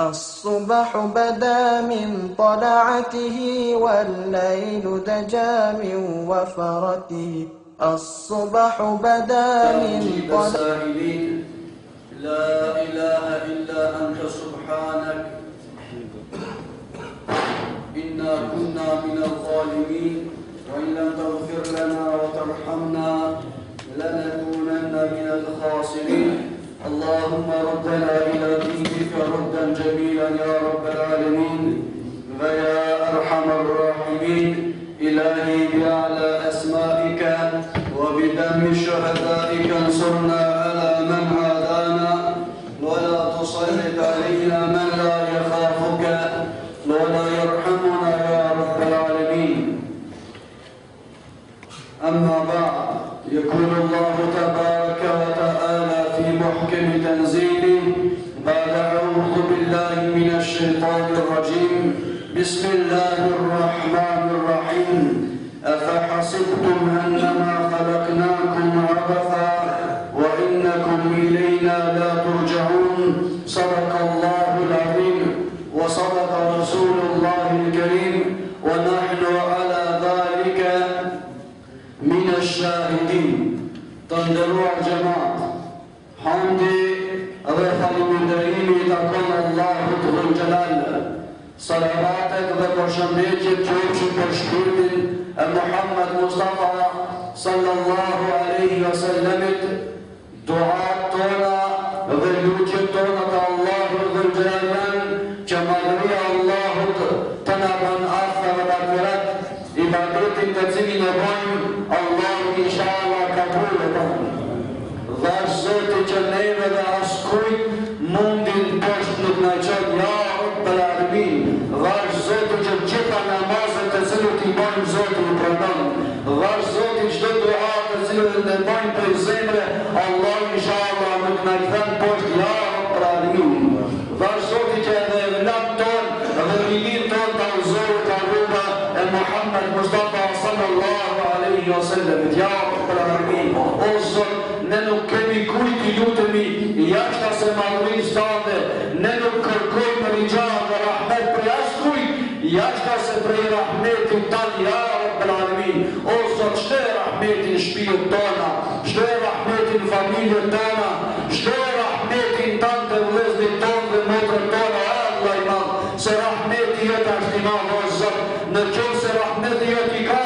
الصبح بدا من طلعته والليل دجا من وفرته الصبح بدا من طلعته لا إله إلا أنت سبحانك إنا كنا من الظالمين وإن لم تغفر لنا وترحمنا لنكونن من الخاسرين اللهم ردنا إلى دينك ردا جميلا يا رب العالمين ويا أرحم الراحمين إلهي بأعلى أسمائك وبدم شهدائك انصرنا على من عادانا ولا تسلط علينا من لا يخافك ولا يرحمنا يا رب العالمين أما بعد يقول الله تبارك وتعالى في محكم تنزيله بعد أعوذ بالله من الشيطان الرجيم بسم الله الرحمن الرحيم أفحسبتم أنما خلقناكم عبثا وإنكم إلينا لا ترجعون صدق الله العظيم وصدق رسول الله الكريم ونحن على ذلك من الشاهدين تندروا الجماعة حمدي أغفر من دريمي تكون الله ذو الجلال صلواتك وبرشميتك توبش برشكوتن محمد مصطفى صلى الله عليه وسلم دعاء تونا وذلوجة تونا الله ذو الجلال كما يري الله تنبا أفضل مغفرات إبادت تزيني نبايم الله إن شاء الله قبولة ذات جنيمة أسكوي مندل بشت نبنجات يا رب العالمين ذات جبجبا نمازة تزيني تبايم زوت البردان ذات جدد دعاء تزيني نبايم بزمرة الله إن شاء الله مدنكذان بشت يا رب العالمين ذات جنيمة تون غريلين تون تنزور تروبة محمد مصطفى صلى الله عليه وسلم يا رب العالمين أوزر ننو كمي كويتي لوتمي ياشتا سماغرين ستانده ننو كركوي مريجان ورحمت برياسكوي ياشتا سبري رحمت تان يا رب العالمين أوزر شتي رحمت نشبيه تانا شتي رحمت الفاميليا تانا شتي رحمت تانت ولزن تان وموتر تانا الله إمام سرحمت يتاشتما وزر نجو سرحمت يتكا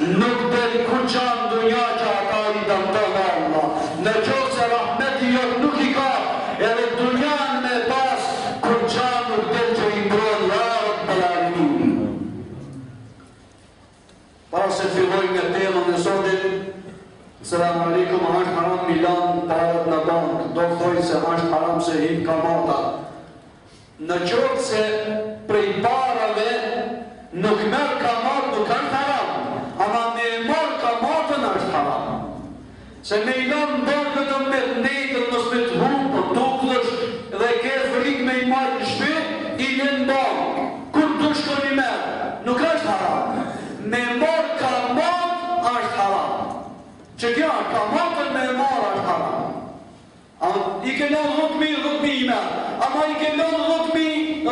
نقدر كجان دنيا جاكاري دمتنا الله نجو سرحمت يتنكا يعني الدنيا में पास كجان نقدر جايبرون يا رب العالمين Parasit filloj me temën e sotit. Selam aleikum, është haram Milan parat në bank. Do thoj se është haram se him kamata. Në qoftë se prej parave nuk merr kamat nuk është haram, ama me marr kamatën është haram. Se me i lanë bank vetëm me të netën nësë me të humë, për tuklësh dhe ke frikë me i marrë në shpi, i lënë bank. Kur të shkën i merë, nuk është haram. Me marrë kamat është haram. Që kja, kamatën me marrë është haram. I ke lënë 10.000 i merë, ama i ke lënë 10.000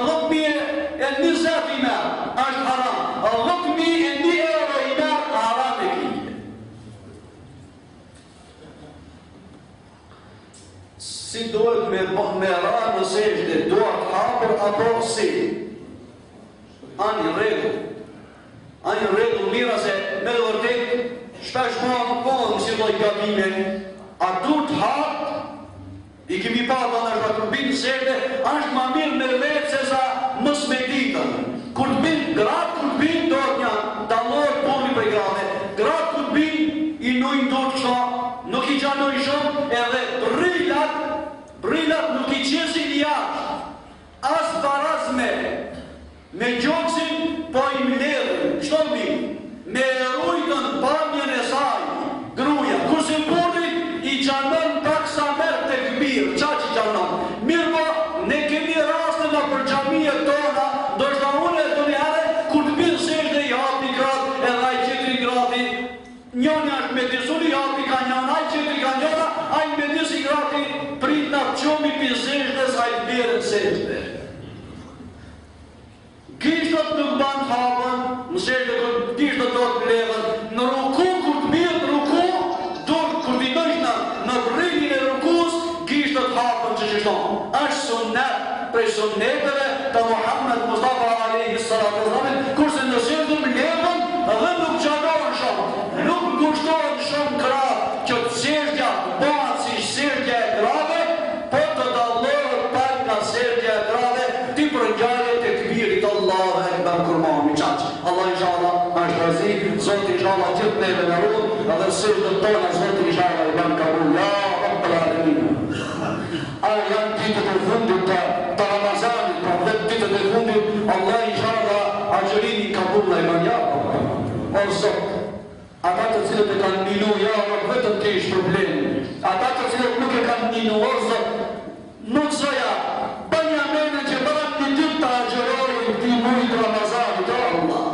e 20 i merë, është haram. 10.000 e 1 euro i merë, haram e kje. Si dohet me ra në sejtë, dohet hapër apo si? Anë i regull mira se me dhe vërtet, shpesh ma në si doj gabime, a du të hapë, i kemi parë në është kërbinë në sejtë, është ma mirë me vetë se sa mës me ditën. Kur të binë, gratë kur të binë, do të një dalojë puni për grave, gratë kur të binë, i nujnë do të shumë, nuk i gjanojnë shumë, edhe brillat nuk i qesin i jashtë, as baraz me gjoksin, po i mledhën, qëto në binë, me rujtën pamjën e saj, gruja, kurse burrit i gjanojnë pak sa merë të këbirë, qa që gjanojnë, mirë po, ne kemi rastën në për gjamiët tona, do shta unë e të njëre, kur të binë sejtë dhe i hapi gratë, edhe i qetri grati, njënë është me disur i hapi ka njëna, i qetri ka njëna, a i me disi grati, prit në qëmi për sejtë dhe sa i bjerën sejtë. është sunnet prej sunneteve të Muhammed Mustafa alayhi salatu wasalam, kurse në sirtëm levën dhe nuk gjanohen shumë, nuk ngushtohen shumë krah që të sirtja bëhat si sirtja e grave, po të dallohet pak nga sirtja e grave, ti për ngjarjet e këbirit Allahu Ekber kurmani çaq. Allah inshallah është razi, Zoti inshallah gjithë neve në rrugë, edhe sirtët tona Zoti inshallah i bën kabul. Ja Rabbul Alamin. A janë ditët e fundit të Ramazanit, pra 10 ditët e fundit, Allah inshallah agjërimi kabul në iman, ja o Zot, ata të cilët e kanë minu, ja vetëm ke ish problemi, ata të cilët nuk e kanë minu, o Zot, nuk zoja, bënja mene që bërëm një ditë të agjërojnë këti mujtë Ramazanit, o Allah,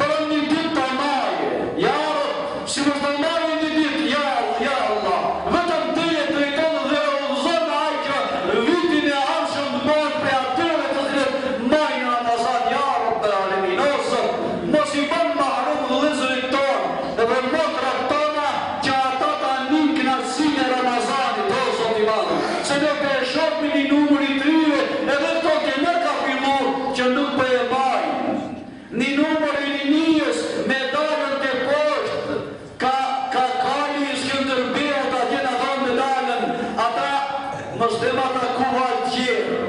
bërëm një ditë të maje, ja Rab, si më të maje një ditë, ja Allah, vetëm te e drejtonë dhe udhëzon ajka vitin e arshëm të mojnë për atyre të cilët majnë Ramazan, ja Rabbul Alamin, o Zot, mos i bën mahrum vëllezërit tonë dhe motrat tona që ata ta nin kënaqësinë e Ramazanit, o Zot i madh, se ne pe shohim një numër i tyre, edhe to që ne ka filluar që nuk po e bajnë. Një numër i linijës me dalën të poshtë, ka kali i Skënderbeut atje na dhon medalën, ata mos dem ata kuval tjerë.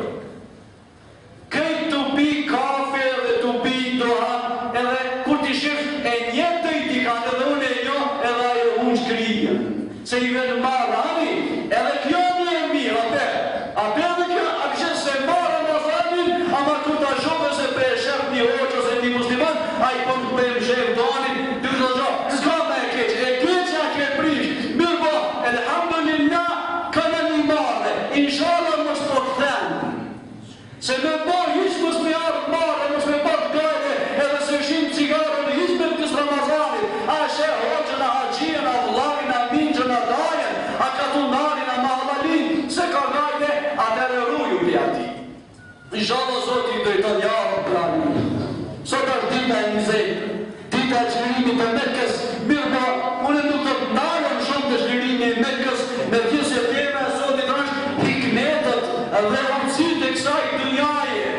Këtë të pi kafe dhe të pi dohan, edhe kur t'i shif e njëtë i t'i kanë edhe unë e jo, edhe ajo unë shkrija. Se i venë marë, ani, edhe kjo një e mirë, ape edhe kjo, a kështë se marë në zanin, ama kur t'a shove se pe e shef një hoqë ose një musliman, a i pëm për e më shef donin, dy të gjo, s'ka me e keqë a ke prish, mirë bo, elhamdulillah, kanë një marë, inshallah më s'po të thënë. Se me bërë hiç mos me ardhë marë, mos me bërë gajde, edhe se shim cigarën, hiç me kësë Ramazanit, a shë hoqën, a haqien, a vlarin, a minqën, a dajen, a katunarin, a mahallalin, se ka gajde, a të rëruju për ati. Inshallah Zoti i drejton, ja Rabbul Alamin. Sot është dita e Mizejt, dita e çlirimit të Mekës, mirë po, unë nuk do të ndalem shumë të çlirimi i Mekës, me gjithë se tema e Zotit është hikmetet dhe urtësitë e kësaj dynjaje,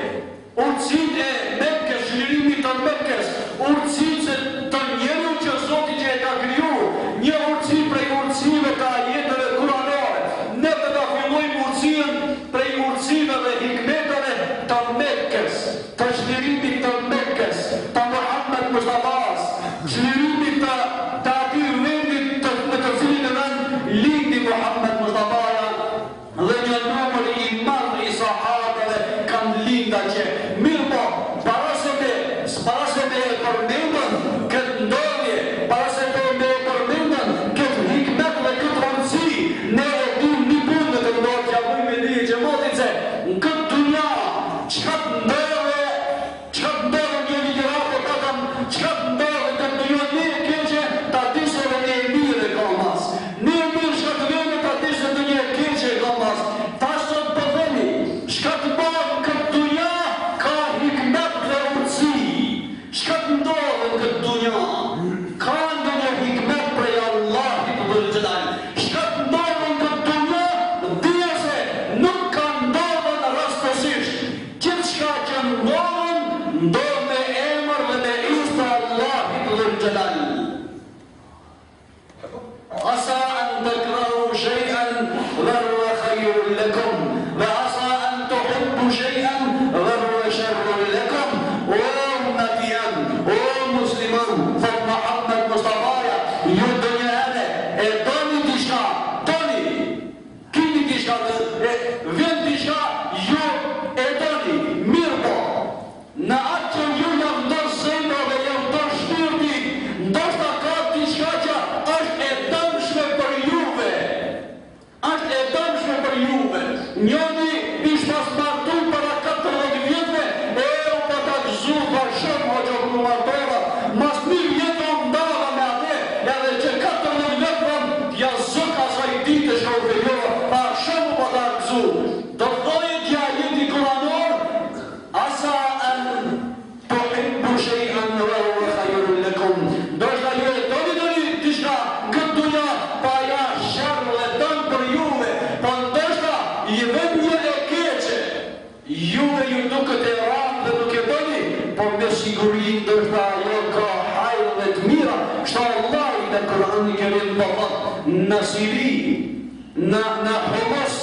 urtësitë e Mekës, çlirimit të Mekës, urtësitë të njeriu që Zoti që e ka krijuar, një urtësi prej urtësive të ajeteve kuranore. Ne do ta fillojmë urtësinë prej urtësive dhe hikmeteve të Mekës, të çlirimit të Mekës, të Muhammed Mustafas, çlirimit të atyre vendit në të cilin e vend lindi Muhammed Mustafaja dhe një numër i madh i sahabëve kanë linda që mirë po, para se me e përmendën këtë ndodhje, para se me e përmendën këtë hikmet dhe këtë rëndësi, ne e dim një punë të ndodhë që avoj me një që motin se në këtë dunja, çka të ndodhë një ligjeratë të kam, çka të ndodhë këtë dunja një e keqe, ta disë dhe një e mirë e ka mas. Një e mirë shka të vene, ta disë dhe një e keqe e ka mas. Ta sot të veni, shka të bëhë këtë dunja, ka hikmet dhe urtësi. Shka të ndodhë në këtë dunja, ka ndë një hikmet prej Allahit dhe Gjelal. Shka të ndodhë në këtë dunja, dhja se nuk ka ndodhë në rastësisht. Gjithë shka që ndodhë me emër dhe me ishtë Allahit dhe Gjelal. Asa an takrahu shay'an wa huwa khayrun lakum wa asa an tuhibbu shay'an wa huwa sharrun lakum. O ummatiyan, o musliman, thot Muhammed Mustafaja, ju dunjane e doni diçka, kini diçka, vjen diçka, ju e doni, mirë po, në atë që ju jam ndonë zemra dhe jam ndonë shpirti, ndoshta ka diçka që është e dëmshme për juve. Është e dëmshme për juve. Njëni ish pas martu para 14 vjetëve, e o pa ta gëzu ka shumë hoqë ku martova, mas 1 vjetë o ndava me atë, edhe që 14 vjetëve, ja zëk asaj ditë shka u vejova, pa shumë pa ta gëzu. Do thoi vëmje e keqe, juve ju duket e ranë dhe nuk e bëni, por me siguri ndërta ajo ka hajrë dhe të mira, shta Allah i në Kur'an i Kerim të thot, në Siri, në Homos,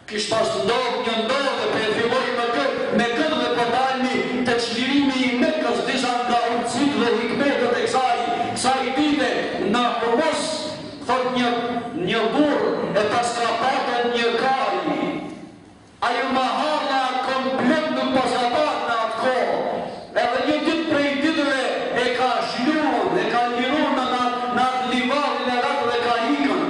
kishtë pas ndodhë një ndodhë dhe për e filloj me këtë dhe përdalmi të qlirimi i Mekës, disa nga urëcit dhe hikmetët e kësaj dite, në Homos, thot një burë e pas ka patën një kari, ajo mahala komplet nuk pas ka patë në atë kohë, edhe një ditë prej ditëve e ka shluën, e ka liruën në atë livarin e ratë dhe ka hikën,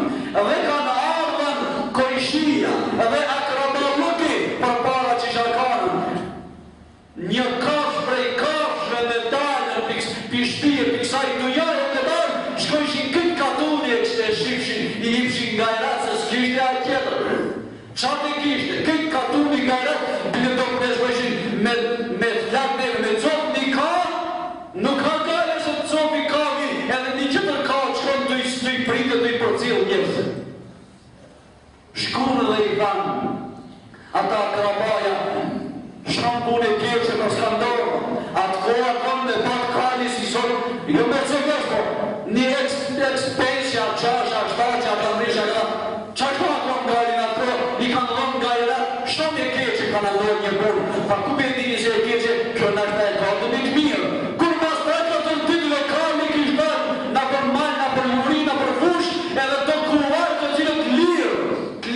edhe ka në ardhën korishia, edhe akrabaluki për para që shakanën. Një kafsh prej kafshve me dalën pishtije, piksaj të jarë të dalë, shkojshin këtë katuni e shifshin, i hipshin nga e ratë se s'kishte a tjetër. Qatë e kishte, këtë katuni nga e ratë, bile do këtë shkojshin me flakne, me copë një ka, nuk ka gale se të copë i kami, edhe një qëtër ka që shkon të i pritë të i përcilë njërëse. Shkunë dhe i thanë, ata krabaja, shampun e tjerë që ka skandorë, atë koha konë me patë kali si sonë, jo me që kështë, një ekspensja, qasha, shtaqa, të mrisha, qa ka konë galin atë, i kanë dhëmë nga e ratë, shtonë e keqe kanë ndohë një burë, pa ku me dini se e keqe, kjo në është e kaldë një të mirë. Kur pas të e të të të kali kishtë bërë, na për malë, na për juri, na për fush, edhe të kuvarë të cilët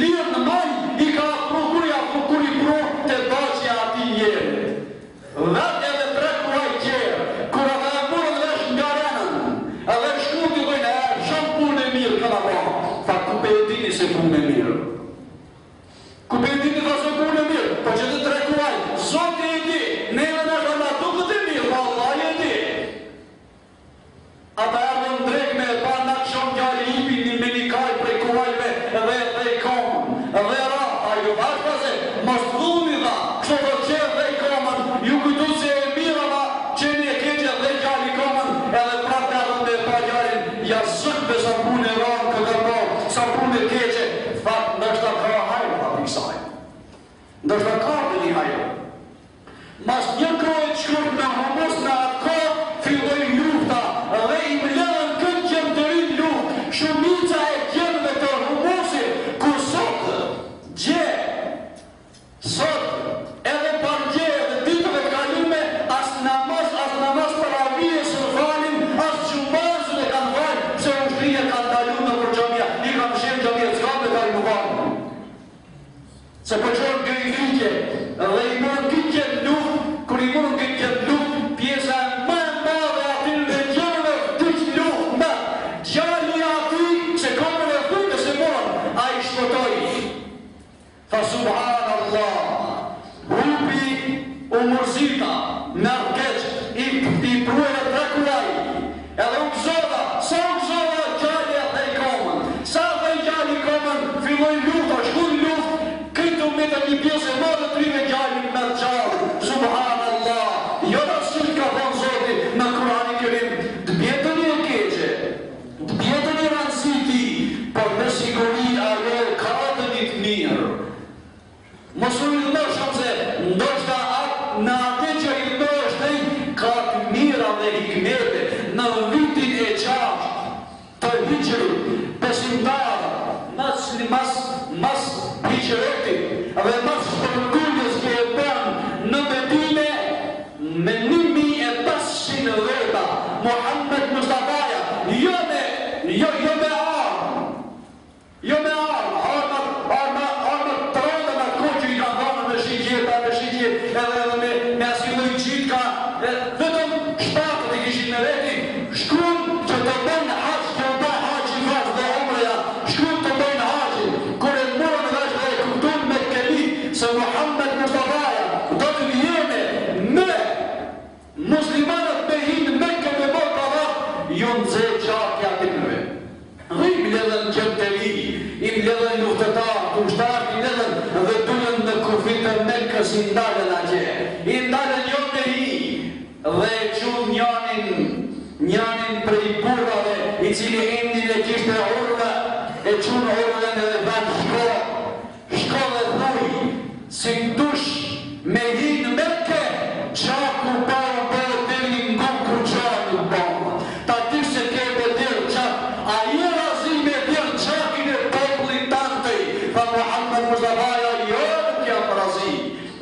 lirë në malë, i ka afrukuri pro të baqja ati njerë. Vetë edhe tre kuaj qërë, kur ata e burën dhe është nga renën, edhe shku të dojnë shumë punë e mirë këna ba, fa ku pe e dini se punë e mirë. Ku pe e dini fa se punë e mirë, po që të tre kuaj, zote e di, neve në shërna tukët e mirë, fa Allah e di. Ata erdhën drejt me pa në shumë gjallë i hipin një menikaj prej kuajve dhe i komën, dhe ra, a ju bashka se mos dhuni dha, kështë të qërë dhe i komën, ju kujtu se e mira dha, qeni e keqe dhe i gjallë i komën, edhe prate erdhën me pa gjallin, ja zëk me sampun e ranë këtë po, sampun e keqe, fatë ndështë ka hajrë dha pisaj, ndështë ka dhe një hajrë. Mas një krojë shkurt në Homos në atë kohë, filloj lufta, dhe i mledhen këtë gjemë të rinë luft, shumica e gjemëve të Homosit, ku sot edhe par gje, edhe ditëve kalume, as namaz për avije së falin, as gjumazën e kanë falë, se ushtria kanë dalu në për gjamia, i kanë shenë gjamia të kanë dhe kanë në falë. Se përqonë gëjnike, dhe i mërën këtë gjemë luft, kër i mërën këtë gjemë luft, pjesa më madhe atin dhe gjemëve këtë luft, më gjalli ati se kamën e thuke se mërën, a i shpëtoj. Fa subhanallah, hupi u mërzita, mërkeq, i prujë të kulaj, edhe u gëzoda, sa u gëzoda gjalli atë i kamën, sa dhe i gjalli i kamën, filloj luft, shkun luft, këtu me të një pjesë e madhe të rime gjalli me gjallë, subhanallah, jo në sëllë ka thonë Zoti në Kur'an i Kerim, të bjetën e keqe, të bjetën e rëndësiti, por me siguri ajo ka të një të mirë. Mosu i dhëmëshëm se ndoshta në atë që i dhëmështën ka të mira dhe hikmete në vitin e qashtë të hijri, besimtarë, mas hijretit dhe mas shpërngulljes që e bënë në Medine me 1500 veta, Muhammed Mustafaja, jo me armë, armët trondë në koqë i kanë dhamë me shqitje, edhe me asiloj qitë ka, vetëm shtatët i kishin me veti, shkruan që të bëjnë haqë, që të bëjnë haqë i vazë dhe omreja, shkruan të bëjnë haqë, kur e mërën vazë dhe e kuptun me keli, se Muhammed Mustafaja do të vjene me muslimanët me hinë me këmë e bërë të dhatë, ju nëzhe qartja të mëve. Dhe i mledhen gjëmë të li, i mledhen luftetarë, kushtarë, i mledhen dhe dullën në kufit të Mekës i ndalën atje. I ndalën jo me hi dhe e qunë njanin prej burrave, i cili emnin e kishte urve, e qunë urve në dhe banë shko dhe thuj, si dush me hinë Mekke, qaku pa u bërë deri nga ku qaku pa. Ta di se kebe dirë qak, a i razi me dirë qakin e popullit tante, fa Muhammed Mustafaja, jo, nuk jam razi,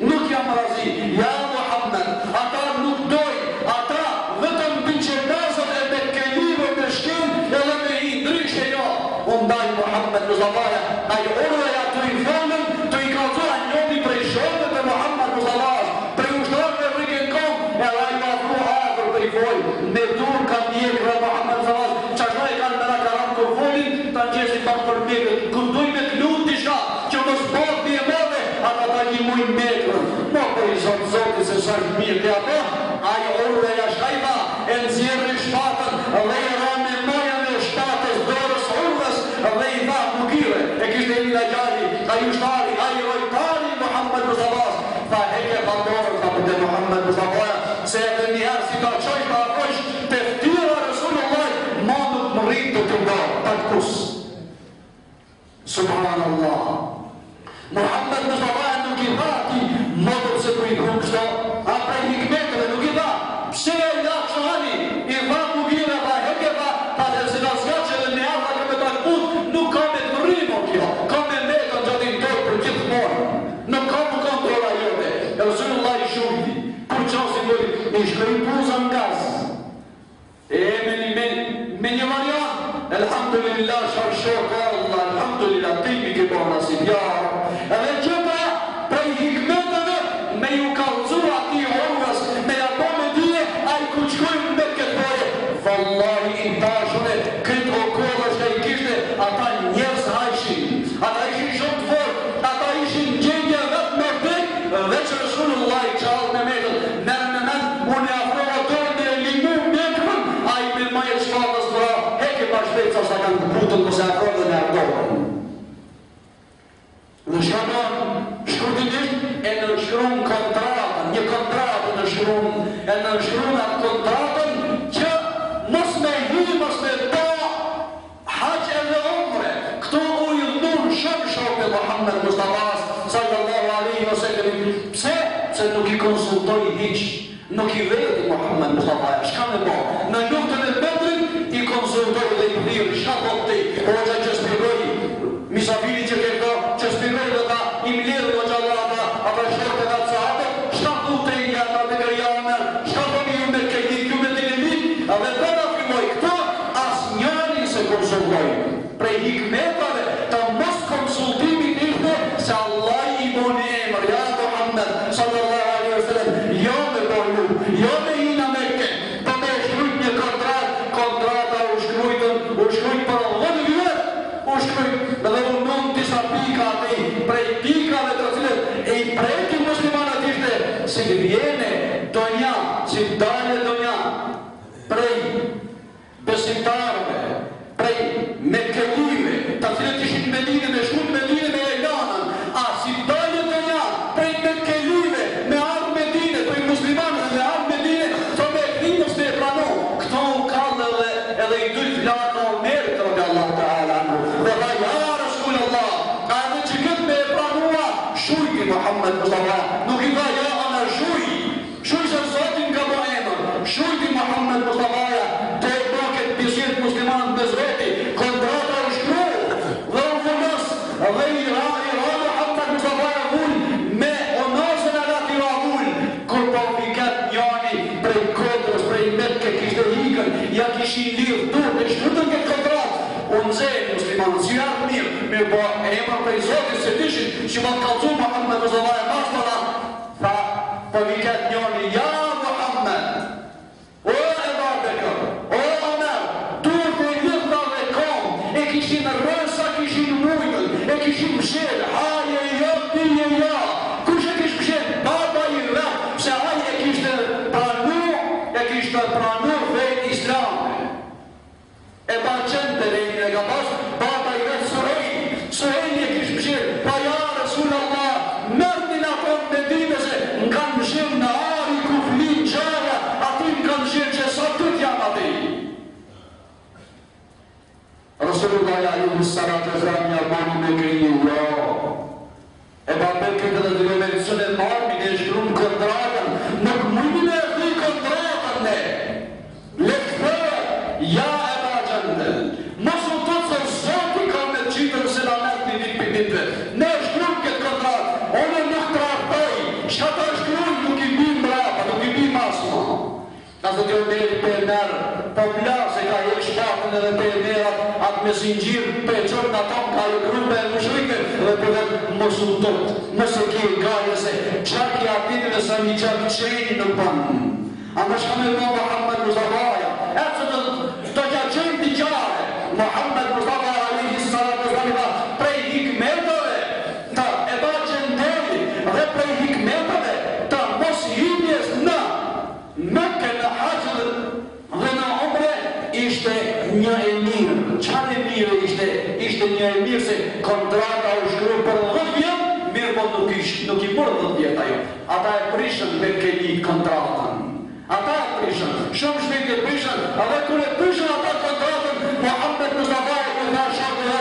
nuk jam razi, ja Muhammed, ata nuk doj, ata vetëm për qenazët e me kelive me shkin, edhe me i ndryshe jo. Undaj Muhammed Mustafaja, a i orëja të i folën, të i kalzua njëmi prej shokët e Muhammed Mustafaja, prej ushtarëve e rikën kom, edhe a i ma fru hafër për i folë, me dur ka mjekë dhe Muhammed Mustafaja, qashma i kanë me la karam kër folin, ta gjesi pak për mjekët, kënduj me të lutë tishka, që mos bot një mëve, ata ta një mujnë mjekën, mo për i zotë se shakë mirë të ato, a i orëja shkajba, e nëzirë shtatën, dhe i rame moja me shtatës dorës urvës, dhe i tha Mugire, e kishte i nga gjari, a i ushtari, a i rojtari Muhammed Mustafa, tha heke pa dorën, tha për të Muhammed Mustafa, se edhe njëherë si ta qoj ta akosh, të ftira Rasulullah, ma nuk më rritë të ndarë, ta të kus. Subhanallah. Muhammed Mustafa nuk i tha ti, modër se ku i kru kështo, a prej hikmetëve nuk i tha, pse e lakë shani, i tha Mugire, tha heke ta dhe si ta zga që dhe një arta ke me ta këput, nuk ka me të rrimo kjo, ka me me të gjatin tërë për gjithë morë, nuk ka më kontrola jërë, e Rasulullah i shurti, kur qasi dojë, i shkërin puza në gazë, e me një variant, elhamdulillah, sharshok Allah, elhamdulillah, timi ke bërë nasib, jarë, edhe qëta, prej hikmetëve, me ju kalëzur ati orës, me japo me dhije, a i kuqkojnë me këtë boje. Wallahi i tashune, këtë okollë që i kishte, ata njerës hajshin, ata ishin shumë të forë, ata ishin gjendje vetë me vdek, veç Rasulullah i qalë me metën, merë me men, unë e afrova dorën dhe limu mjekën, a i me majë shfatës të ra, heke pa shpejtë sa kanë këputën pëse afrova dhe me ardorën. Në shkanon, shkurtinisht, e në shkron kontratën, një kontratë në shkron, e në shkron atë kontratën që mos me hi, mos me ta haq edhe umre. Këto ujëllur shumë shokë e Muhammed Mustafa sallallahu alaihi wa sallam. Pse? Se nuk i konsultoj hiq, nuk i veti Muhammed Mustafa. Shka me bo? Në luftën e Bedrit i konsultoj dhe i dhirë, shka dhëti, hoxha që spiroj, misafiri që këto, që spiroj dhe ta imlirë dhe gjallata, ata shkërte dhe të sahatë, shka dhute i nga ta të kërjamer, shka dhëmi ju me këti, ju me të njëmi, edhe dhe da frimoj këto, as njëri se konsultoj. Prej hikmetave të mos konsultimi ishte se Allah i boni emër, ja Muhammed sallallahu alaihi wa sallam, jo me bojnu, jo me hina Mekke, për me shkrujt një kontrata u shkrujt për 10 vjet, u shkrujt dhe unon disa pika ati, prej pikave të cilët e i prejti muslimanat ishte, si vjene donja, si dalje donja, prej besimtarve, prej mekelive, të cilët ishin Medine, me shkut Medine me Elanën, a si dalje donja, prej mekelive, me ardhë Medine, prej muslimanët me ardhë Medine, të me krimës me e pranu, këto u kallë edhe i dy vlatë o merit, rëbë Allah Ta'ala, dhe dha ja Rasulullah, a edhe që këtë me e pranua, shujti Muhammed Mustafa, nuk i dha ja anë shuj se zotin ka bo emër, shujti Muhammed Mustafa, të e bëket pjesjet muslimanët me zveti, kontrata u shkru, dhe u vënës, dhe i ra Muhammed Mustafa vull, me onasën e lati ra vull, kur po vikat njani prej kodrës, prej Mekke kishte hikën, ja kishin lirë dur, dhe shkrutën këtë kontratë, unë zejë muslimanët, si jarë mirë, me bo emër prej zotit se tishin, që ma të kalcu Muhammed Mustafa e masmana, tha, po vikat njani, ja Muhammed, o Ebu Bekër, o Omer, dur të gjitha dhe kom, e kishin rësa, kishin mujtën, e kishin mshelë, haje ja, pije ja, kush e kish mshelë, baba i rrët, pse haje e kishte pranu fejt islame. E pa qenë të rejnë e ka pas, baba i vetë Suhejl e kish mshirë, pa ja Rasulullah, e shkruan kontratën, nuk mundin e thë kontratën ne. Lekë ja e rajën. Mos u të se Zoti ka me qitën se la net një ditë për ditëve. Ne shkruan këtë kontratë, unë nuk të rartoj, shka të shkruan nuk i bim brapa, nuk i bim asma. Nëse të nderi për merë, po plasë e ka jek shpatën edhe për merat, atë me singjirë, për qërë në tomë ka ju grupe e mushrike, dhe për vetë mos u tëtë, mos e kje gajë se qaki atitëve sa një qakë qeni në panë. A më shkame në Muhammed Mustafaja, e që të gja qenë të qare, Muhammed Mustafa a.s. prej hikmetove, ta e ba qenderi, dhe prej hikmetove, ta mos himjes në Mekke në haqë dhe në umre, ishte një e mirë. Qanë e mirë ishte? Ishte një e mirë se kontrata u shkru për 10 vjetë, mirë po nuk i për 10 vjetë ajo. Ata e prishën me keni kontratën. Ata e prishën, shumë shpik e prishën, edhe kër e prishën ata kontratën, Muhammed Mustafa e këta shakë dhe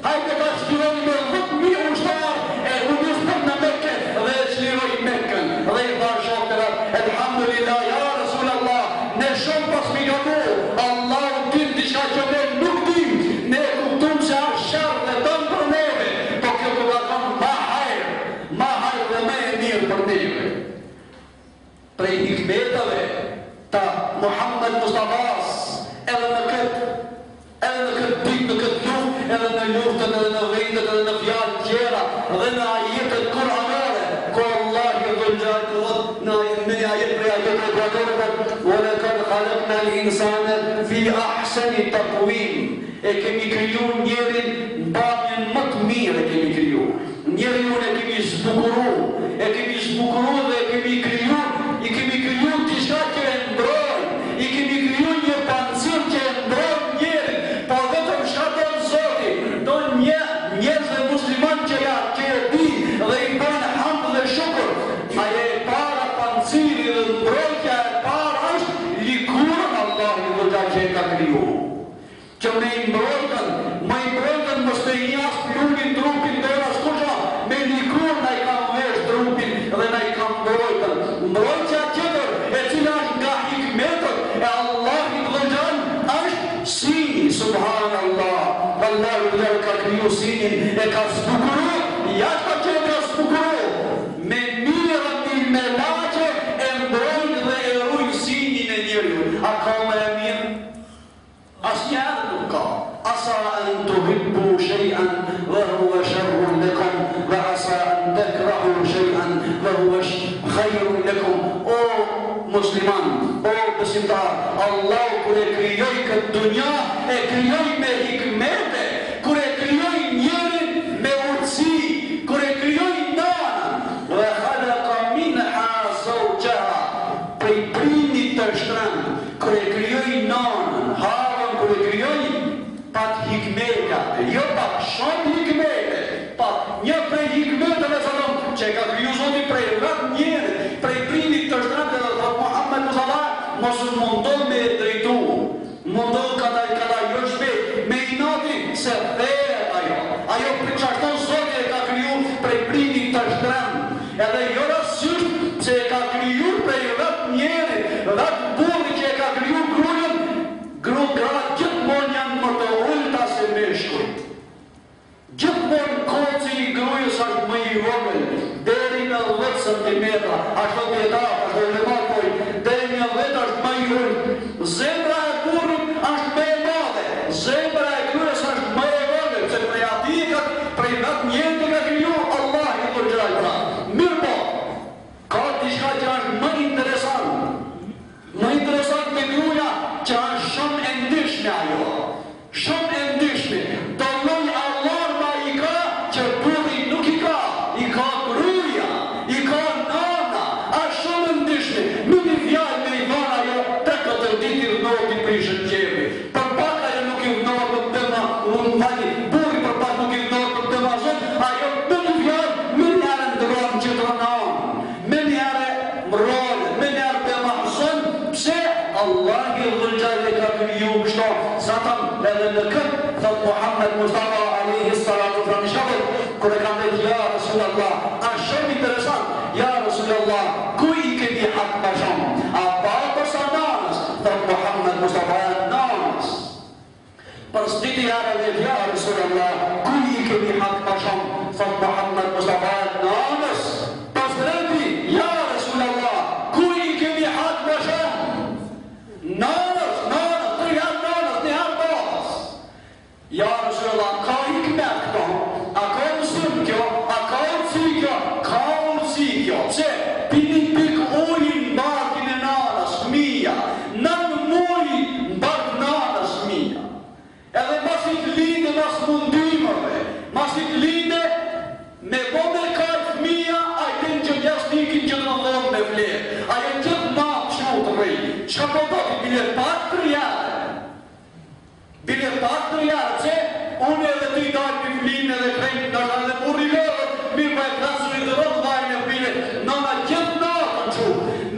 hajde ka qëtironi me 10.000 ushtar e unus për në Mekke dhe e qëtiroj Mekken. Dhe i ta shakë dhe Elhamdulillah, ja Rasulallah, ne shumë pas milionu, Allah u tim diçka që ne nuk tim, ne kuptum se është shërë dhe dëmë për neve, po kjo të lakon ma hajrë dhe me e mirë për neve. Prej hikmetave ta Muhammed Mustafas, edhe në këtë ditë, në këtë luft, edhe në luftën, edhe në vendet, edhe në fjallë tjera, edhe në ajetet kuranore, ku Allah i dhëllgjaj të dhëtë, në ajet prej ajetet e kuranore, وَلَكَدْ خَلَقْنَا الْإِنسَانَ فِي أَحْسَنِ تَقْوِيمٍ. E kemi kriju njerin në bamjen më të mirë e kemi kriju. Njerin unë e kemi zbukuru dhe e kemi kriju t'i shka që e ndrojnë, i kemi kriju një pancir që e ndrojnë njerin, po vetëm shka të në Zoti, do njerës dhe musliman që e di dhe i banë hamd dhe shukër, aje e para panciri dhe ndrojtja e para është likur Allah i dhëgja që e ka kriju. Që me i mbrojtën, mos të jas plunin trupin dhe askusha, me likur na i kam vesh trupin dhe na i kam mbrojtën. Mbrojtja tjetër, e cila është nga hikmetët e Allah i dhëgjan, është sini, subhanallah. Allah i dhe ka kriju sinin, e ka zbukuru, jashta që e ka zbukuru, me mirën me lache, e mbrojtë dhe e rujë sinin e njëriu. A ka me e mirë? Asnjëherë nuk ka. Asa an tuhibbu shay'an wa huwa sharrun lakum wa asa an takrahu shay'an wa huwa khayrun lakum. O musliman, o besimtar, Allah kur e krijoi këtë dunja, e krijoi me hikmete, kur e krijoi njerin me urtësi, kur e krijoi nanën, wa khalaqa minha zawjaha, prej prindit të shtrëngët, kur e krijoi nanën, kur e krijoi pat hikmete, jo pat shumë hikmete, pat një prej hikmeteve që e ka kriju Zoti prej vetë njerit, prej prindit të shtrëngët dhe thot Muhammed Mustafa, mos mundon me e drejtu, mundon kada jo shpejt, me inati se thejet ajo për qashton Zoti e ka kriju prej prindit të shtrëngët, edhe jo rasysht se e ka kriju prej vetë njerit, vetë burri që e ka kriju grujën, gra gjithmonë janë më të ullta se meshkujt. Gjithmonë koci i grujës është më i vogël, deri në 10 cm, ashtu djetar, ashtu lemakoj, deri në 10 është më i ullë. Zemra e burrit është më e madhe, zemra e grujës është më e vogël, se prej atikat, prej vetë njëtë ka kriju, Allah i dhëgjaj pra. Mirë po, ka diçka që është më interesant të gruja, që është shumë e ndishme ajo, shumë e ndishme, dalloj alarma i ka që burri nuk i ka gruja, i ka nana, është shumë e ndishme, nuk i fjallë me i dhona ajo, 3-4 ditë i vënohet i prishën qevi, për pak ajo nuk i vënohet për dëma, burri për pak nuk i vënohet për dëma zot, ajo nuk i fjallë, me njëre ndërën që të rënaon, me njëre mrole, me njëre dëma zot, pse? Allah i dhëgjaj dhe ka kriju kështo, zatëm edhe në këtë, thot Muhammed Mustafa a.s. kër e kam dhe ja Rasulallah, është shumë interesant, ja hak më shumë. A baba përsa nanës, thot Muhammed Mustafa nanës. Për s'diti arëve ja Rasulullah, ku i kemi hak më shumë, thot Muhammed Mustafa nanës. Pas rëndi, ja Rasulullah, ku i kemi hak më shumë? Nanës, të janë nanës, një herë babës. Ja Rasulullah, ka hikmet këto, a ka mësim kjo, a ka urësi kjo, ka urësi kjo. Pse, pinin pik ujin barkin e nanës, fëmija, nënë muj bark nanës, fëmija. Edhe masit linde mas mundimëve, masit linde me bo me kaj fëmija, a i ten që gjasnikin që në dhonë me vlerë, a i gjithë ma që të rejë. Qka po do t'i bile pak të rjarë? Bile pak të rjarë, që unë edhe t'i dajtë për flinë edhe krejtë në shërë dhe burri lërët, mirë pa e klasën i dhe rëtë vajnë e bile, nëna gjithë natën që,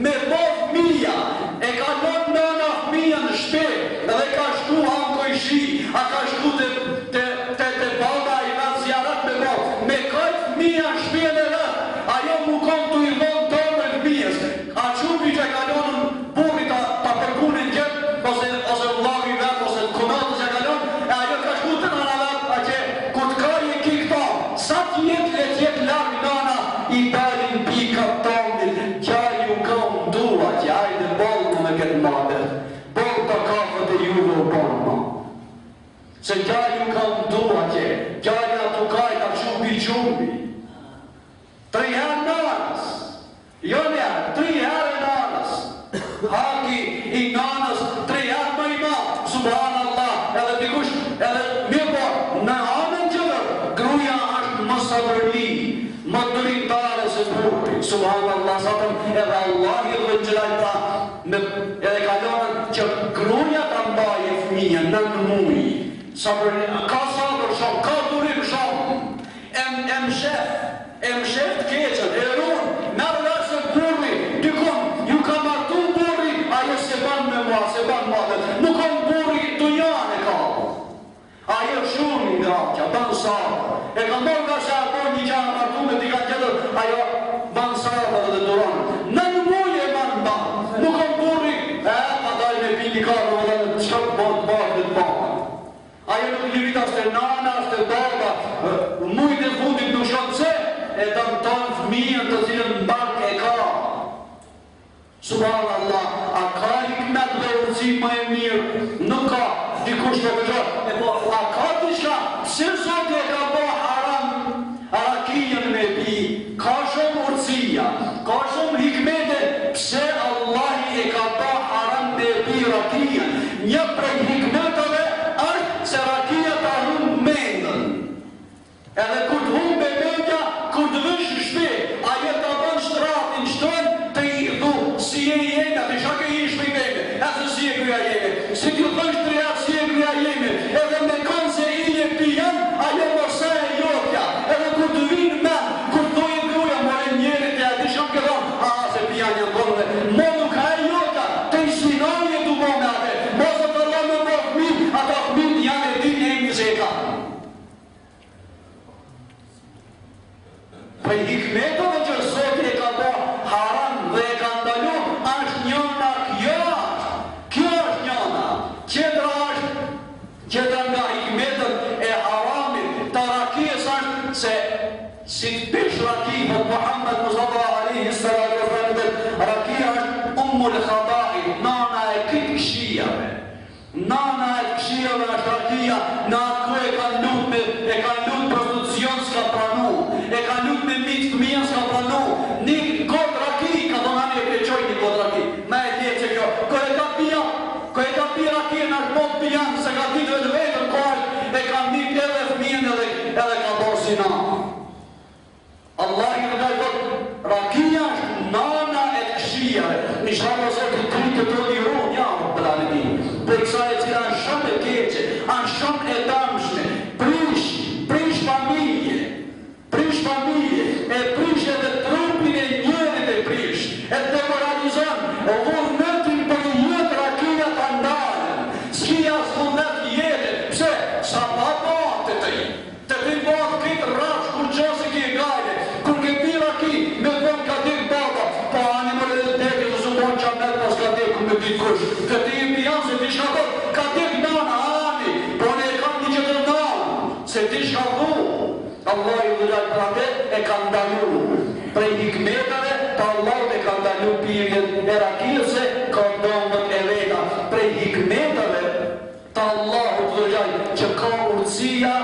me bo fëmija, e ka nënë nëna fëmija në shpe, edhe ka shku hanko i shi, a ka shku të baba i ratë zjarat me bo, me kajtë fëmija në shpe dhe rëtë, ajo mu kom të i dhonë tërë me fëmijës, a qubi që ka nënën burri ta përkunin gjithë, ose vlavi vetë, ose konatës që ka nënë, e ajo ka shku të nëna vetë, a që ku të kaj e ki këto, sa t'jetë le t'jetë larmi nana, i dalin pika tomit, qaj ju kam dua, qaj dhe bolë me këtë madër, bolë të kafët e juve u bolë ma. Se qaj ju kam dua që, qaj nga të kaj ka qumbi. 3 herë nanës, jo njerë, 3 herë nanës, haki i nanës, 3 herë më i ma, subhanallah, edhe dikush, edhe mirë në anën qëtër, gruja është më sabërli, më dëritare se burri, subhanallah, satëm edhe Allah i dhe gjëlajta, edhe kalonën që gruja të mbaje fëmija, 9 muj, sabërli, ka sabër shumë, ka durim shumë, e më shef të keqen, e runë, merë lërë se burri, dykon, ju ka martu burri, ajo se ban me mua, se ban madër, nuk kom burri të janë e ka. Ajo shumë nga kja, ban sabër, e ka mërë nga se ato një që a martu me dika tjetër, ajo ban sabër dhe duron. Në muje ban ban, nuk kom burri, pa daj me piti karë, dhe në qëtë bërë dhe të bërë. Ajo nuk një vita shte nana, shte baba, mujtë e fundit nuk shumë se, e të më tonë fëmijën të cilën në bark e ka. Subhanallah, a ka hikmet dhe urësi më e mirë? Nuk ka, dikush me përgjot, e po, a ka të shka, pse sot e ka po haram, arakijen me pi, ka shumë urësia, ka shumë hikmete, pse Allahi e ka po haram me pi rakijen. Një prej hikmeteve është se rakia ta humë mendën. Edhe kur të humë me mendja, kur të vësh në shpe, aje ta bën shtratin, shtën, të i dhu, si e i jemi, atë shake i shpe i meme, edhe si e gruja jemi, si t'ju thësh të reja, si e gruja jemi, edhe me kanë se i e pijan, ajo mërsa e jotja, edhe kur të vinë men, kur të dojë gruja, more njerit e ati shak e dhonë, se pijan janë dhonëve, mo nuk ha e jotja, të i sinaj e du mo me ate, mosë të rëmë me fëmit, ata fëmit janë e din e imi se e ka. Për hikmetove që Zotë e ka bo haram dhe e ka ndalu, është njëna kjo është njëna. Qetra nga hikmetet e haramit të rakijës është se si të pish rakijë, Muhammed Mustafa Alihi Sallatu Frendet, rakija është ummul khadai, nana e këtë këshijave. Nana e këshijave është rakija, në atë ku e ka lut prostitucion s'ka pranu, e ka lut me mitë fëmija s'ka pranu, një kodë raki, ka dhona një pleqoj një kodë raki, me e tje që kjo, ko e ka pia raki në është mod pijan, se ka ditë vetë vetën kohë, e ka mitë edhe fëmijën edhe ka borë si na. Allah i në dajë thotë, rakija është nana e këshijave, një shramë ose të kritë të një ru, një amë për alëmin, për kësa e cila në shumë e keqe, anë shumë e damshme, prish familje, e prish edhe trupin e njërit e prish, e demoralizon, o vërë nëtin për jetë rakija të ndarën, s'kia s'fundet jetë, pse? Sa pa batë të ti batë këtë rafsh kur qësi ki e gajde, kur ke pi raki, me dhëm ka dik baba, pa animële dhe teke të dikush. Këtë i janë se ti shka ka dik nana, ani, po ne e kam një qëtër nanë, se ti shka Allah i dhullat për atë e ka ndalu. Prej hikmetave, ta Allah e ka ndalu pirjen e rakilëse, ka ndomët e veta. Prej hikmetave, ta Allah i dhullat që ka urësia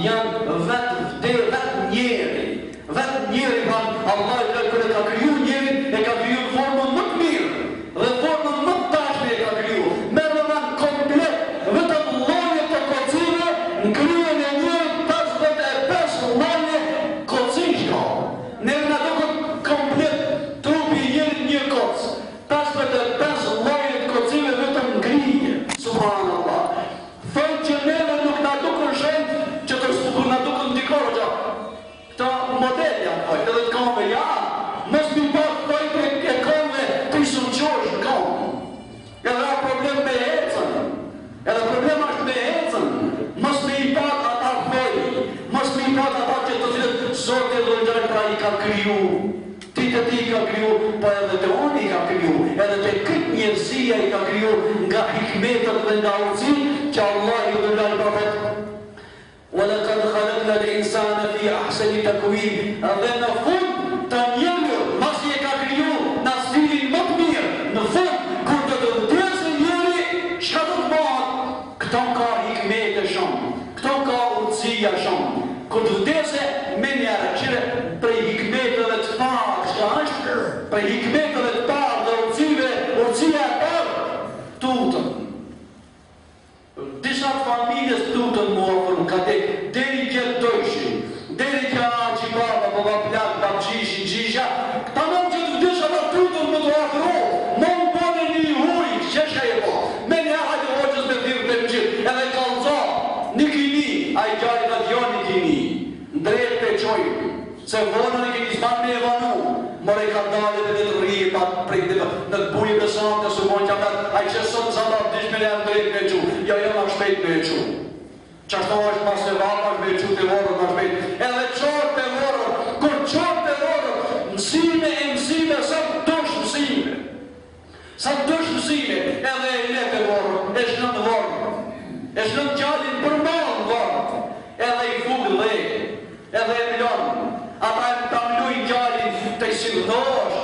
janë vetë njeri. Vetë njeri, Allah i dhullat kërë ka kryu njerin, e ka kryu në formën më të mirë, dhe formën më të tashme e ka kryu. Merë në komplet, vetëm loje të kocive, në kryen e njërin 55 loje kocishka. Neve në duket komplet trupi njërin një koc. 55 loje të kocive vetëm në krije. Subhanallah. Thënë që neve nuk në duket shenjë që të shtukur në duket ndikore që këta modelja, edhe të kame, ja, mos mi pak pojtë e kame të isën qosh në kame. Edhe a problem me ecën, edhe problem është me ecën, mos mi pak ata pojtë, mos mi pak ata që të cilët Zotë e Dhullat pra i ka kriju. Ti të ti i ka kriju, po edhe të unë i ka kriju, edhe të këtë njërësia i ka kriju nga hikmetët dhe nga urësi që Allah i Dhullat pra vetë. وَلَقَدْ خَلَقْنَا الْإِنسَانَ فِي أَحْسَنِ تَقْوِيمٍ. Dhe në fund të njëllë, masi e ka kriju në stilin më të mirë, në fund, kur të vdesë njëri, çka do të bëhet? Këto ka hikmete shumë, këto ka urësia shumë. Kur të vdesë, me njëra, qire prej hikmeteve të parë, çka është? Prej hikmeteve të parë dhe urësia e parë, tutën. Disa familjes tutën më ofërën, ka deri këtë dojshin, deri kja gjibaba, bëba plak, babgjishin, gjisha, ta mund që të vdisha më tutën më të ofëru, më më bone një huj, që shka e po, me një hajtë hoqës me thirë të mëgjit, edhe kalzo, një kini, a i gjari në djo një kini, drejt për qojë, se vonën e kini s'man me e vanu, mërë i ka dalë dhe të rrijë, në të bujë besan të sumon që amet, a i që sot zabat dish me janë drejt me qu, ja janë a shpejt me qu. Qashto është pas e varë, është me qu të vorën, është shpejt. Edhe qorë të vorën, kur qorë të vorën, mësime e mësime, sa të dush mësime. Sa të dush mësime, edhe e le të vorën, e shnë të vorën, e shnë të gjallin për malë vorën, edhe i fugë dhe, edhe e milonë. Ata e të amlu i gjallin të i sildosh,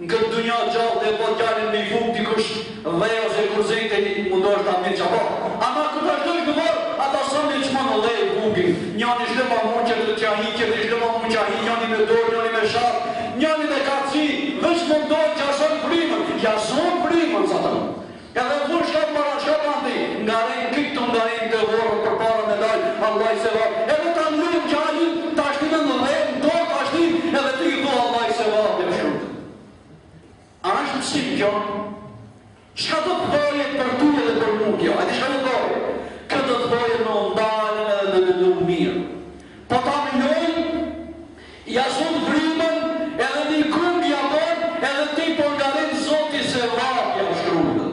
në këtë dunja gjallë dhe po gjallin me i fuk dikush dhe ose kurzejt e një mundosh të amin që po. Ama këtë është dojsh në vorë, ata sëmë një qëma në dhe i fukin. Njani shle pa mund që të qahi, që të shle pa mund qahi, njani me dorë, njani me sharë, njani me kaci, veç mundoh që ason primën, jason primën, sa të në. Edhe vur shkap para shkap andi, nga rejnë këtë nga rejnë të vorë për para me dajë, Allah i se varë. Edhe të amluim gjallin, të ashtinë në rejnë, do të ashtinë, edhe të i do Allah i se varë dhe shumë. A është mësim kjo? Qka do të doje për tuje dhe për mu kjo? A di shka do të doje? Këtë do të doje në ndalën edhe në në mirë. Po ta minojnë, jasun vrimën, edhe një këmbi abon, edhe ti përgarit Zoti se vapja u shkrujnë.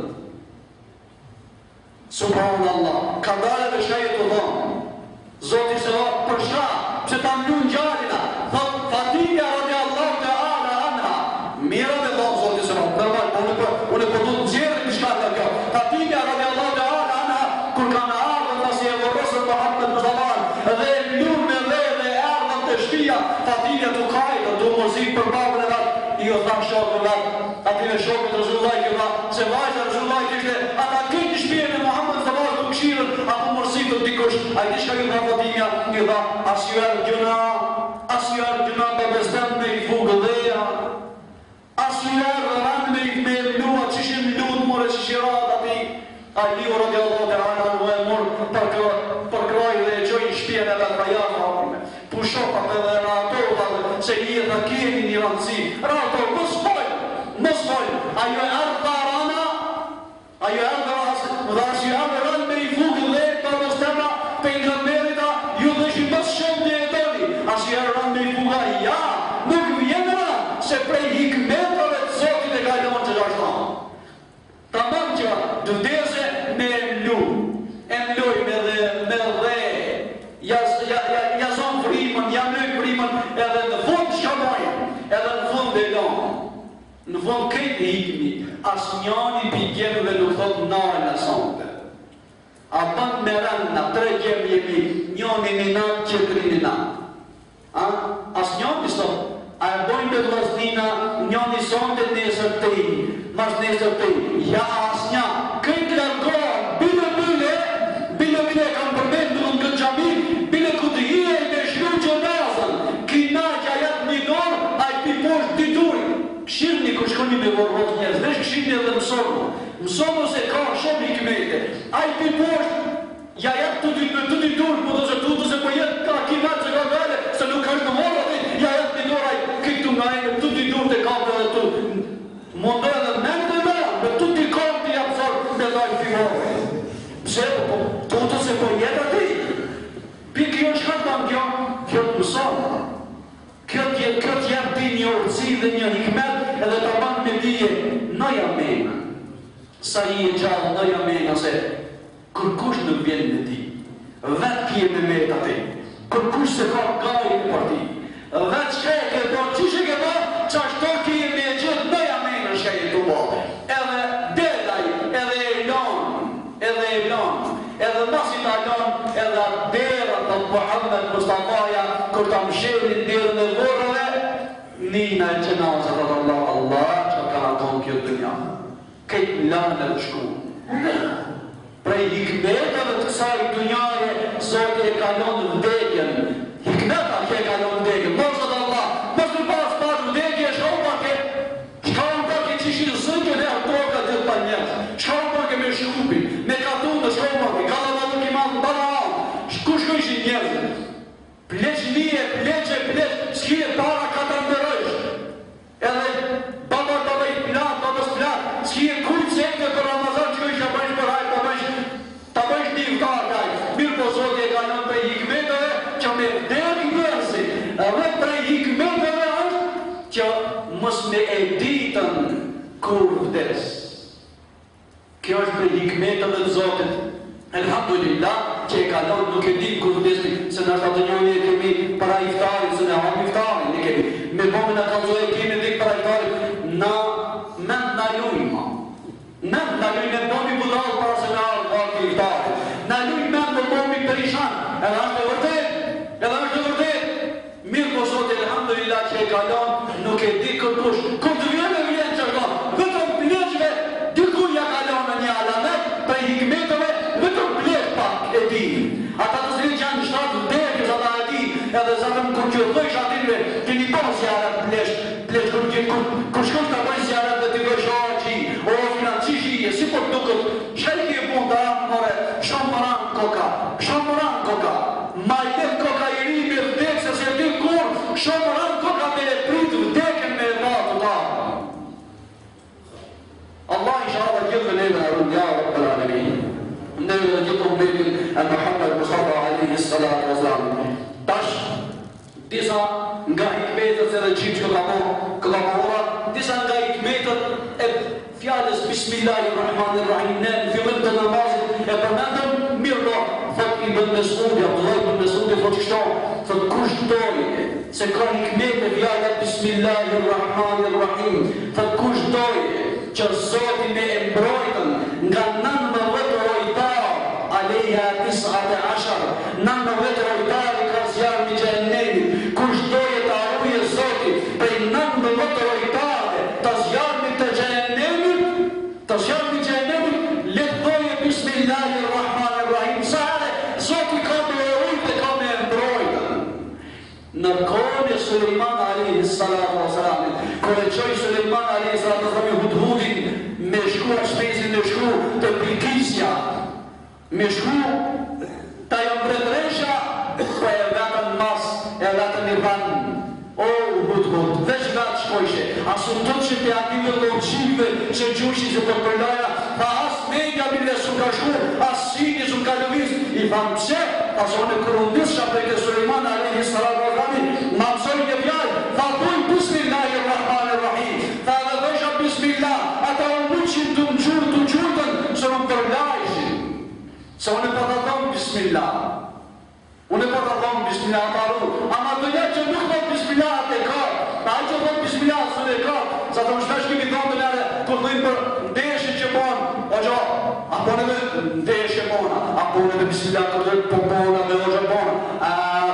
Subhanallah, ka dalë dhe shka jetë të dhonë. Zoti se vapja për shka, që ta minojnë gjallina, thot Fatimja radiallahu ta'ala anha, mira me dhonë Zoti se vapja, normal, unë e përdu të gjerë në shka të kjo. Fatimja radiallahu ta'ala anha, kur ka në ardhën nësi e vërësën Muhammed Muzaman, dhe e lunë me dhe e ardhën të shpia, Fatimja të kajtë, të mërzit për babën e vetë, i o thamë shokë në vetë, ati me shokë të Rëzullaj kjo tha, se vajtë Rëzullaj kishte, ata këtë shpjene Muhammed Muzaman të këshirën, apo mërzit të dikush, a i shka kjo tha Fatimja, një tha, as ju erë gjuna të bestem me i fugë dheja, as ju erë rëndë me i mlua, që shim lutë more që shirat ati, a i liu radiallahu ta'ala në e mërë për kraj dhe e qoj shpjene dhe të bajanë hapime. Pushopat edhe në ato, se i e dhe kemi një rëndësi, rato, mos fojnë, a ju erë të arana, a ju erë dhe as ju erë rëndë me i fugë dhe të bestema, pe nga merita, ju dhe shi mos shumë dhe e doni, as ju erë rëndë me i fugë, ja, nuk vjenë rëndë, se prej hikmetove të Zotit e gajdonë që gjashtonë. Ta mërë që të vdese me emluj me dhe, jason frimën, jamluj frimën, edhe në fund shkamojnë, edhe në fund e lonë, në fund këtë hikmi, asnjani pi gjemëve nuk thot nalë në sonte. A bën me rënda, 3 gjemë jemi, njoni një natë, qëtëri një natë. Asnjani sot, a e bojnë me vlasnina, njoni sonte nesër të i, mas nesër të i, ja asnja, këtë largohën, bile kam përmendur në këtë gjami, bile ku të hije i me shru gjonazën, kina që ajat një dorë, a i piposh dituri. Këshirni kër shkoni me vorrot njerëz, vesh këshirni edhe mësono se ka shumë hikmete. A i piposh, ja ajat të ditur, po të se po jetë ka kina që ka vele, se nuk është në morë, ja ajat një dorë, a i këtu nga e të ditur të kapë edhe të mundoj edhe mendë dhe me të t'i kapë të japësar me dajnë figurë. Pse, të se po jetë ati. Pikë jo shka të kjo të mësonë. Kjo t'jem ti një urëci dhe një hikmet edhe të banë me dije nëja mena. Sa i e gjallë nëja mena se kërkush nuk vjen me ti. Vetë kje me metë ati. Kërkush se ka gajë për ti. Vetë shka e ke do, që shë ke do, që ashto kje me gjithë nëja mena shka e të bo. Edhe dedaj, edhe e lonë, edhe masit alon, edhe dera të Muhammed Mustafaja, kër të mshelin derën e vorëve, nina e qenazat atë Allah, që ka në tonë kjo të një. Këtë lanë e të shku. Prej hikmetave të kësaj të njare, Zotë e kalon vdekjen. Hikmeta që e kalon vdekjen. Mosët Allah, mos në pas vdekje, shkon pake që shi zënjën e atoka dhe të njës. Shkon pake me shkupin, me katunë, shkon pake, ka dhe më të kimanë, bana alë. Ku shkojshin njerëzën? Pleq nije, pleq, s'ki e para ka të ndërëjsh. Edhe babaj plat, babës plat, s'ki e kujtë sekte për Ramazan që kojshë bëjsh për hajtë, ta bëjsh një vëtar kaj. Mirë po Zotë e kalon prej hikmeteve që me vderi njerëzi. Edhe prej hikmeteve është që mos me e ditën kur vdes. Kjo është prej hikmeteve të Zotët. Elhamdulillah që e kalon nuk e ditë kur vdesni, se nështë atë njëni e kemi para iftarit, se ne hapë iftarit, ne kemi. Me bëmë në kalzoj e kemi dhikë para iftarit, na mend në lujma. Mend në lujma e bëmi budalë para se në hapë iftarit. Në lujma mend në bëmi perishan, edhe është e vërtet. Mirë po Zotë, elhamdulillah që e kalon nuk e di kërkush. Kur të vjen që është, vetëm pleqve, dikuj ja kalon në një alamet, prej hikmetove, vetëm pleq pak e di. Ata të zilë që janë shtatë vdekjes, ata e di, edhe zatëm kur që dhëjsh atinve, të një bon zjarët pleq, kur shkëm të bëjnë zjarët dhe të bëjsh oqi, o financi si po të dukët, qëri ki e pun të amë more, shumë moran koka, ma jetë koka i ri me vdekë, se se ti kur, shumë moran koka me e pritë vdekën me e vatë të amë. Allah inshallah gjithë neve në rrën jarë për alemi. Neve dhe gjithë umbetin e Muhammed Mustafa alaihi salatu wa salam. Tash, disa nga hikmetët edhe qipë që këllabora, disa nga hikmetët e fjallës Bismillahirrahmanirrahim, ne në fillim të namazit e përmendëm mirë do, thot Ibn Mesudi, Abdullah Ibn Mesudi, thot qështo, thot kush doj, se ka hikmet e fjallët Bismillahirrahmanirrahim, thot kush doj, që Zoti me e mbrojtën nga 19 rojtar, Aleja 19, 19 rojtar i ka zjarë një gjennemit, kush doje të arruje Zoti prej 19 rojtare të zjarë një të gjennemit, letë doje Bismillahirrahmanirrahim, sare Zoti ka me e rujtë e ka me e mbrojtën. Në kohën e Suleiman alaihi salatu wa salam, kër e qoj Suleiman alaihi salatu wa salam hudhudin me shku a shpezin me shku të Bilkisja, me shku të mbretëresha, po e vetën mas, e vetën i banë. O, hudhud, veç vetë shkojshe, asu të që të anime loqive që gjushi që të përlaja, pa as media bile su ka shku, as sini su ka lëviz, i fanë pse, aso në kërundis shapre të Suleiman alaihi salatu wa salam, ma mësoj një fjallë, fa bujnë Bismillahirrahmanirrahim, fa dhe dhesha Bismillah, ata unë të gjurëtën, se në përlajshin, se unë e për të thonë Bismillah. Unë e për të thonë Bismillah të arru, ama të një që nuk thonë Bismillah të ka, ta i që thonë Bismillah së në ka, sa të më shpesh kimi thonë të njëre, kur dhujnë për ndeshje që bonë, o gjo, apo në dhe ndeshje bona, apo në dhe bismillah të dhe për bona dhe o gjo bona,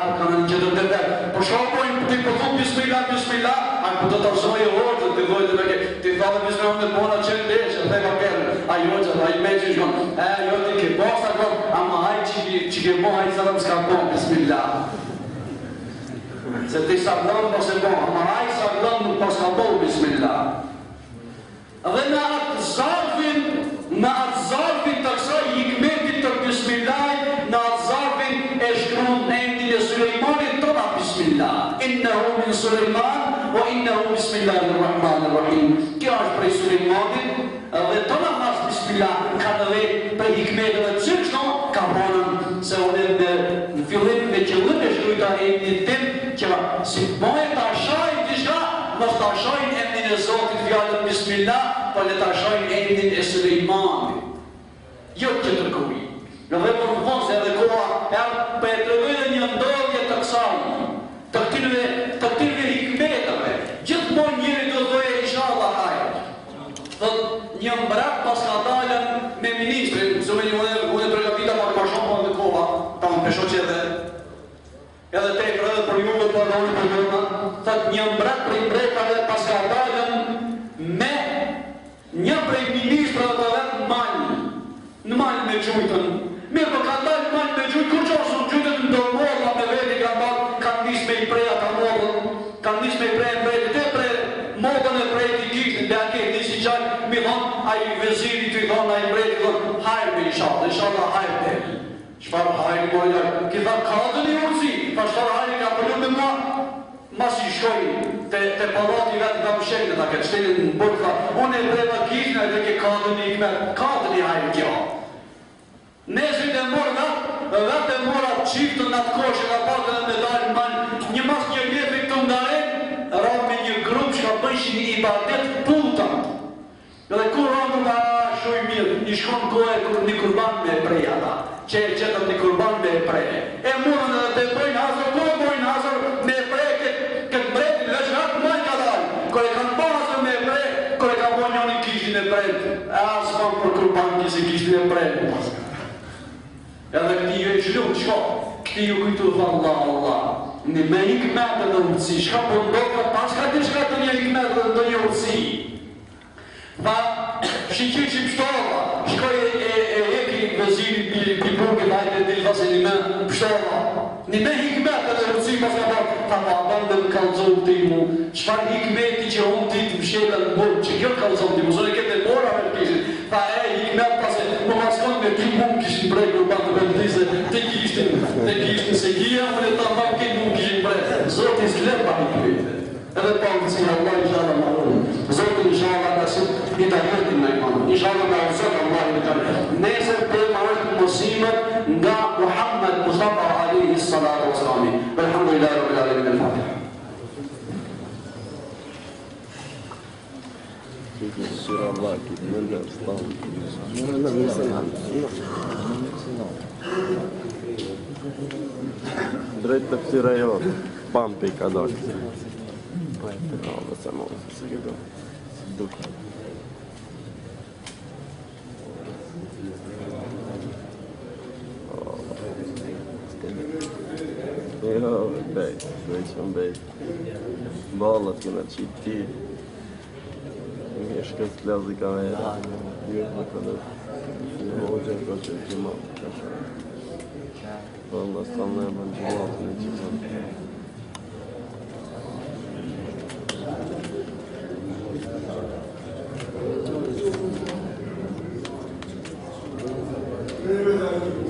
për kanë në gjithë të dhe, për shokojnë të i përthu bismillah, a për të të rëzoj e orëtë, të dojtë dhe ke, të i thallë bismillah dhe bona që ndeshje, dhe ka kërë, a jo që, a i me që shkonë, jo të ke bosta kom, ama haj që ke bo, haj sa dhe më s'ka bo, bismillah. Se ti sablan pas e bo, ama haj sablan nuk pas ka bo, bismillah. Dhe në atë zarfin të kësaj hikmetit të bismillah, në atë zarfin e shkruan emrin e Sulejmanit tona bismillah. Innehu min Sulejman, wa innehu bismillahirrahmanirrahim. Kjo është prej Sulejmanit, dhe tona mas bismillah, ka dhe prej hikmetit dhe që kështu ka bonën, se unë në fillim me qëllim e shkrujta emrin tim, që si mojë të ashajnë dishka, mos të ashajnë emrin e Zotit fjallën bismillah, po le të ashajnë emrin e Sulejmanit. Jo që të rëkuj. Në dhe për mësë edhe koha, për e të rëvejnë një ndodhje të kësaj, të këtyrve hikmetave. Gjithmonë njëri do dhoje inshallah hajë. Thot një mbrak pas ka dalën me ministrin, mësume një une pregatita pak ma shumë për dhe koha, ta më pesho që edhe te e kërëdhe për juve për dojnë për dojnë, thot një mbrak për i mbrekave pas ka dalën me një prej ministrave të vetë në malë me gjujtën. Mirë për kanë dalë malë me gjujtë, kur që osë në gjujtën në dërmodha me veti kanë nis me i preja ka modën, kanë nis me i preja në brejtë, te prej modën e brejtë i kishtë, dhe ake nisi qajnë, mi thonë, a i veziri të i thonë, a i brejtë i thonë, hajrë me inshallah hajrë të e. Shfarë hajrë më lërë, ki thonë, ka dhe një urësi, pa shfarë hajrë ka përlu me mua, mas i shkojnë, te palati vetë ka më shekë, ta ke qëtelin në bërë, tha, unë e brejta kishtë, dhe ke ka dhe një ikmer, ka dhe një hajrë kjo. Nezrit e morë vetë e morë atë qiftën atë koshe, ka pakën e medalë në manë, një mas një lefik të ndaren, ra me një grupë që ka bëjshin i ibadet putan. Dhe kur ra nuk ka shuj mirë, një shkon kohë e një kurban me prej ata, që e qëtëm një kurban me prej. E morën edhe të bojnë hazër, kohë bojnë hazër me prej, këtë brejt, veç hatë majnë ka dalë. Kër e kanë po hazër me prej, kër e ka bojnë një një kishin e prej, e asë pan për kurban kisi kishin e prej. Edhe këti ju e shlumë, qka? Këti ju kujtu dhe Allah, në me hikmetë dhe urësi, shka për ndokë, pas ka të shka të një hikmetë dhe një urësi. Tha, shikë që pështova, shkoj e eki vezirit pi burgit, hajtë e dilë vase një me pështova. Një me hikmetë dhe urësi, pas ka për, ta pa bandë në kalzohë të imu, qfar hikmeti që unë ti të mshela në burgë, që kjo kalzohë të imu, zone këtë e mora me kishit, tha hikmetë pas e, më paskon me ty mund kishin brej kurban të vendise, të kishtin se gjia, më në ta ma këtë mund kishin brej. Zotin s'lem pa hikmete. Edhe pa në cilë Allah i shala ma unë. Zotin i shala nësit i të hërtin në imanë. I shala me uzot Allah i të hërtin. Nesër tema është musimet nga Muhammed Mustafa alihi salatu wa salami. Alhamdulillah rabbil alamin al-Fatiha. Sura Allah ki mëllë drejt të këtyre jo, pampi ka dalë. Dhe se mojë, se këto, duke. Jo, bej, që mbej. Ballat këna qitë ti. Një shkës të lezë i ka me një më këtë një hoqën ka që të më ka shumë. Po Allah së të më e më në gjimatë në qitë. Thank you.